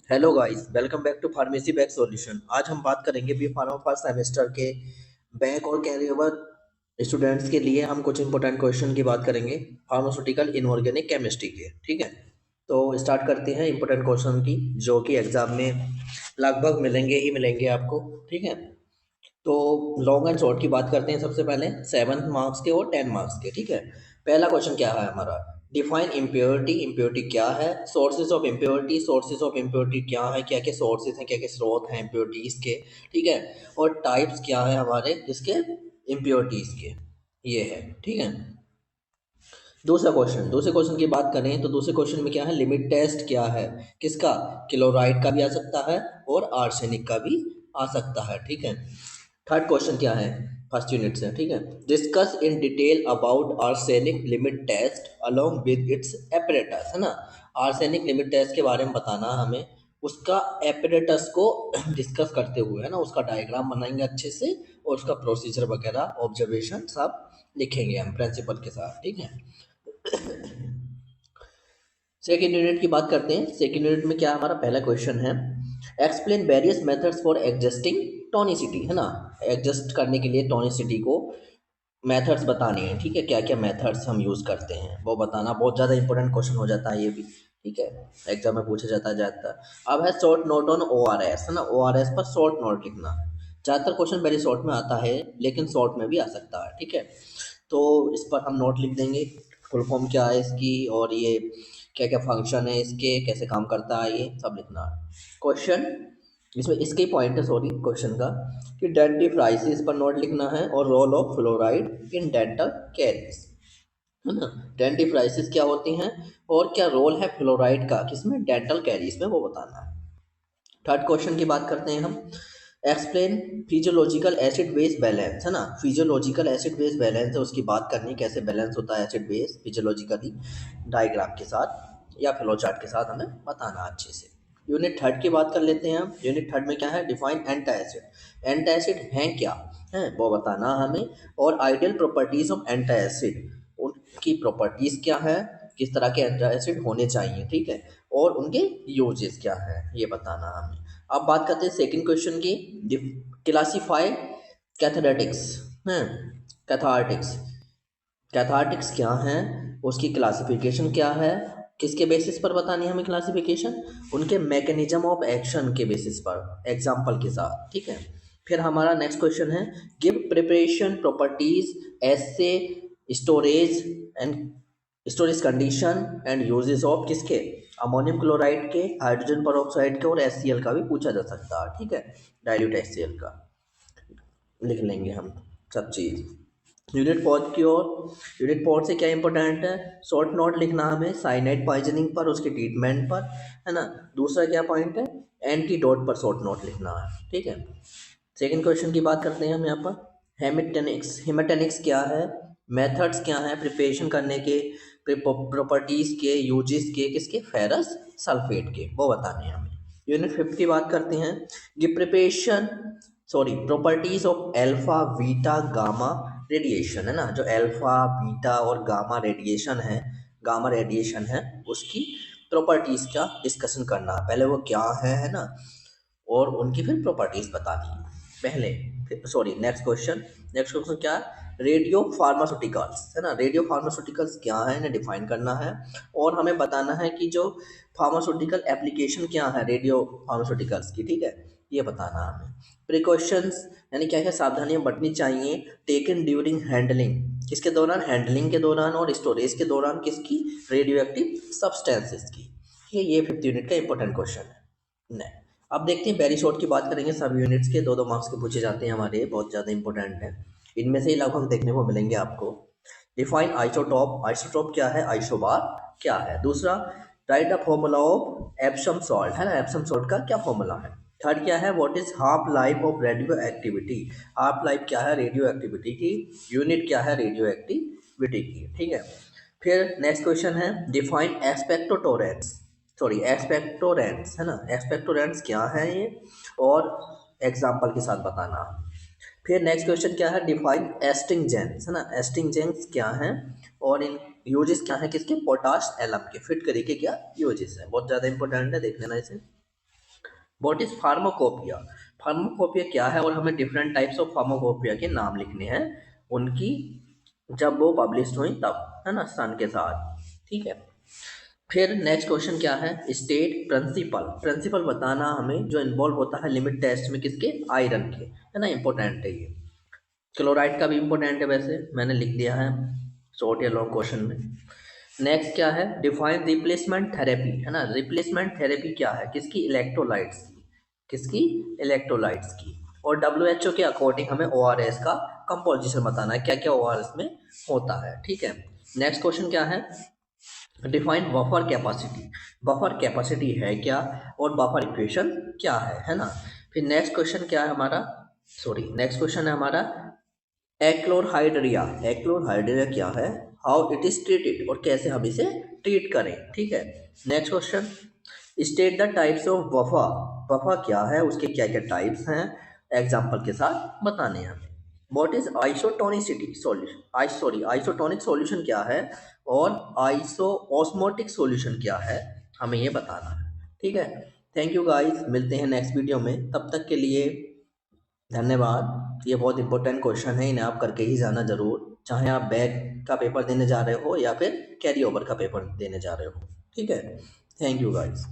Hello guys, welcome back to pharmacy back solution. आज हम बात करेंगे बी फार्मा फर्स्ट सेमेस्टर के बैक और कैरी ओवर स्टूडेंट्स के लिए हम कुछ इंपॉर्टेंट क्वेश्चन की बात करेंगे फार्मास्यूटिकल इनऑर्गेनिक केमिस्ट्री के। ठीक है, तो स्टार्ट करते हैं इंपॉर्टेंट क्वेश्चन की, जो कि एग्जाम में लगभग मिलेंगे ही मिलेंगे आपको। ठीक है, तो लॉन्ग एंड शॉर्ट की बात करते हैं। सबसे पहले 7 मार्क्स के और 10 मार्क्स के। ठीक है, पहला क्वेश्चन क्या है हमारा, डिफाइन इम्प्योरिटी। इम्प्योरिटी क्या है, sources of impurity. Sources of impurity क्या है, क्या क्या सोर्सेज हैं, क्या क्या स्रोत हैं इम्प्योरिटीज के। ठीक है, और टाइप्स क्या है हमारे इसके इम्प्योरिटीज के, ये है। ठीक है, दूसरे क्वेश्चन की बात करें तो दूसरे क्वेश्चन में क्या है, लिमिट टेस्ट क्या है, किसका, क्लोराइड का भी आ सकता है और आर्सेनिक का भी आ सकता है। ठीक है, थर्ड क्वेश्चन क्या है, फर्स्ट यूनिट से। ठीक है, discuss in detail about arsenic limit test along with its apparatus, है ना। आर्सेनिक लिमिट टेस्ट के बारे में बताना हमें, उसका एपरेटस को डिस्कस करते हुए, है ना, उसका डायग्राम बनाएंगे अच्छे से और उसका प्रोसीजर वगैरह ऑब्जर्वेशन सब लिखेंगे हम प्रिंसिपल के साथ। ठीक है, सेकेंड यूनिट की बात करते हैं। सेकेंड यूनिट में क्या हमारा पहला क्वेश्चन है, explain various methods for adjusting tonicity, है ना। एडजस्ट करने के लिए टोनिसिटी को मेथड्स बताने हैं। ठीक है, क्या क्या मेथड्स हम यूज़ करते हैं वो बताना, बहुत ज़्यादा इंपॉर्टेंट क्वेश्चन हो जाता है ये भी। ठीक है, एग्जाम में पूछा जाता है ज़्यादातर। अब है short note on O R S, है ना। ओ आर एस पर शॉर्ट नोट लिखना है। ज़्यादातर क्वेश्चन वेरी शॉर्ट में आता है, लेकिन शॉर्ट में भी आ सकता है। ठीक है, तो इस पर हम नोट लिख देंगे, फुल फॉर्म क्या है इसकी, और ये क्या क्या फंक्शन है इसके, कैसे काम करता है, ये सब लिखना है। क्वेश्चन इसमें इसके पॉइंट है, सॉरी, क्वेश्चन का, कि डेंटिफ्राइसिस पर नोट लिखना है और role of fluoride in dental caries, है ना। डेंटिफ्राइसिस क्या होती हैं और क्या रोल है फ्लोराइड का किसमें, डेंटल कैरीज में, वो बताना है। थर्ड क्वेश्चन की बात करते हैं हम, explain physiological acid base balance, है ना। फिजियोलॉजिकल एसिड बेस बैलेंस है, उसकी बात करनी, कैसे बैलेंस होता है एसिड बेस फिजियोलॉजिकली, डायग्राम के साथ या फ्लो चार्ट के साथ हमें बताना अच्छे से। यूनिट थर्ड की बात कर लेते हैं हम। यूनिट थर्ड में क्या है, डिफाइन एंटासिड। एंटासिड हैं क्या है वो बताना हमें, और आइडियल प्रॉपर्टीज ऑफ एंटासिड, उनकी प्रॉपर्टीज क्या है, किस तरह के एंटासिड होने चाहिए। ठीक है, और उनके यूजेस क्या है ये बताना हमें। अब बात करते हैं सेकंड क्वेश्चन की, क्लासीफाई कैथारेटिक्स, हैं, कैथार्टिक्स। कैथार्टिक्स क्या हैं, उसकी क्लासिफिकेशन क्या है, किसके बेसिस पर बतानी है हमें क्लासिफिकेशन, उनके मैकेनिज्म ऑफ एक्शन के बेसिस पर एग्जाम्पल के साथ। ठीक है, फिर हमारा नेक्स्ट क्वेश्चन है, give preparation properties essay storage and storage condition and uses of किसके, अमोनियम क्लोराइड के, हाइड्रोजन परऑक्साइड के, और HCl का भी पूछा जा सकता है। ठीक है, डाइल्यूट HCl का लिख लेंगे हम सब चीज़। यूनिट फोर्थ की ओर, यूनिट फोर्थ से क्या इंपॉर्टेंट है, शॉर्ट नोट लिखना हमें साइनाइड पॉइजनिंग पर, उसके ट्रीटमेंट पर, है ना। दूसरा क्या पॉइंट है, एंटीडोट पर शॉर्ट नोट लिखना है। ठीक है, सेकंड क्वेश्चन की बात करते हैं हम यहाँ पर, हेमेटेनिक्स। हेमेटेनिक्स क्या है, मेथड्स क्या हैं प्रिपरेशन करने के, प्रॉपर्टीज के, यूजेस के, किसके, फेरस सल्फेट के, वो बताने हैं हमें। यूनिट फिफ्थ की बात करते हैं, कि preparation, sorry, properties of alpha beta gamma radiation, है ना। जो अल्फा बीटा और गामा रेडिएशन है, उसकी प्रॉपर्टीज का डिस्कशन करना है। पहले वो क्या है ना, और उनकी फिर प्रॉपर्टीज बतानी है पहले। सॉरी, नेक्स्ट क्वेश्चन क्या है, रेडियो फार्मास्यूटिकल्स, है ना। रेडियो फार्मास्यूटिकल्स क्या है, इन्हें डिफाइन करना है, और हमें बताना है कि जो फार्मास्यूटिकल एप्लीकेशन क्या है रेडियो फार्मास्यूटिकल्स की। ठीक है, ये बताना हमें। प्रिकॉशंस, यानी क्या क्या सावधानियां बरतनी चाहिए, टेकन ड्यूरिंग हैंडलिंग, किसके दौरान, हैंडलिंग के दौरान और स्टोरेज के दौरान, किसकी, रेडियो एक्टिव सब्सटेंसेस की। ठीक है, ये फिफ्थ यूनिट का इंपॉर्टेंट क्वेश्चन है। नहीं, अब देखते हैं वेरी शॉर्ट की बात करेंगे। सब यूनिट्स के दो दो मार्क्स के पूछे जाते हैं हमारे, बहुत ज़्यादा इंपॉर्टेंट है। इनमें से ही लगभग देखने को मिलेंगे आपको। Define isotope. आइसोटॉप क्या है, आइसोबार क्या है। दूसरा, right the formula of Epsom salt, है ना। एप्सम सॉल्ट का क्या फॉर्मूला है। थर्ड क्या है, what is half life of radio activity. Half life क्या है रेडियो एक्टिविटी की, यूनिट क्या है रेडियो एक्टिविटी की। ठीक है, फिर नेक्स्ट क्वेश्चन है, डिफाइन एक्सपेक्टोटोरेंस, सॉरी एक्सपेक्टोरेंट्स, है ना। एक्सपेक्टोरेंट्स क्या है ये, और एग्जाम्पल के साथ बताना। फिर नेक्स्ट क्वेश्चन क्या है, डिफाइन एस्टिंजेंस, है ना। एस्टिंजेंस क्या है, और इन यूजेस क्या है किसके, पोटाश एलम के। फिट करिए क्या यूजेस है, बहुत ज़्यादा इंपॉर्टेंट है, देख लेना इसे। What is pharmacopoeia? फार्माकोपिया क्या है और हमें डिफरेंट टाइप्स ऑफ फार्माकोपिया के नाम लिखने हैं उनकी, जब वो पब्लिश हुई तब, है ना, सन के साथ। ठीक है। फिर नेक्स्ट क्वेश्चन क्या है, स्टेट प्रिंसिपल। प्रिंसिपल बताना हमें जो इन्वॉल्व होता है लिमिट टेस्ट में, किसके, आयरन के, है ना, इंपॉर्टेंट है ये। क्लोराइड का भी इंपॉर्टेंट है, वैसे मैंने लिख दिया है शॉर्ट या लॉन्ग क्वेश्चन में। नेक्स्ट क्या है, डिफाइन रिप्लेसमेंट थेरेपी, है ना। रिप्लेसमेंट थेरेपी क्या है, किसकी, इलेक्ट्रोलाइट्स की, किसकी, इलेक्ट्रोलाइट्स की। और WHO के अकॉर्डिंग हमें ORS का कंपोजिशन बताना है, क्या क्या ORS में होता है। ठीक है। नेक्स्ट क्वेश्चन क्या है, define buffer capacity. Buffer capacity है क्या और बफर इक्वेशन क्या है ना। फिर नेक्स्ट क्वेश्चन क्या है हमारा, सॉरी नेक्स्ट क्वेश्चन है हमारा एक्लोरहाइड्रिया। एक्लोरहाइड्रिया क्या है, हाउ इट इज ट्रीटेड, और कैसे हम इसे ट्रीट करें। ठीक है। Next question, state the types of buffer. Buffer क्या है, उसके क्या क्या टाइप्स हैं, एग्जाम्पल के साथ बताने हैं हमें। What is isotonicity solution, isotonic solution क्या है और आइसो ऑस्मोटिक सॉल्यूशन क्या है, हमें ये बताना है। ठीक है। थैंक यू गाइस, मिलते हैं नेक्स्ट वीडियो में, तब तक के लिए धन्यवाद। ये बहुत इंपॉर्टेंट क्वेश्चन है, इन्हें आप करके ही जाना जरूर, चाहे आप बैक का पेपर देने जा रहे हो या फिर कैरी ओवर का पेपर देने जा रहे हो। ठीक है। Thank you guys.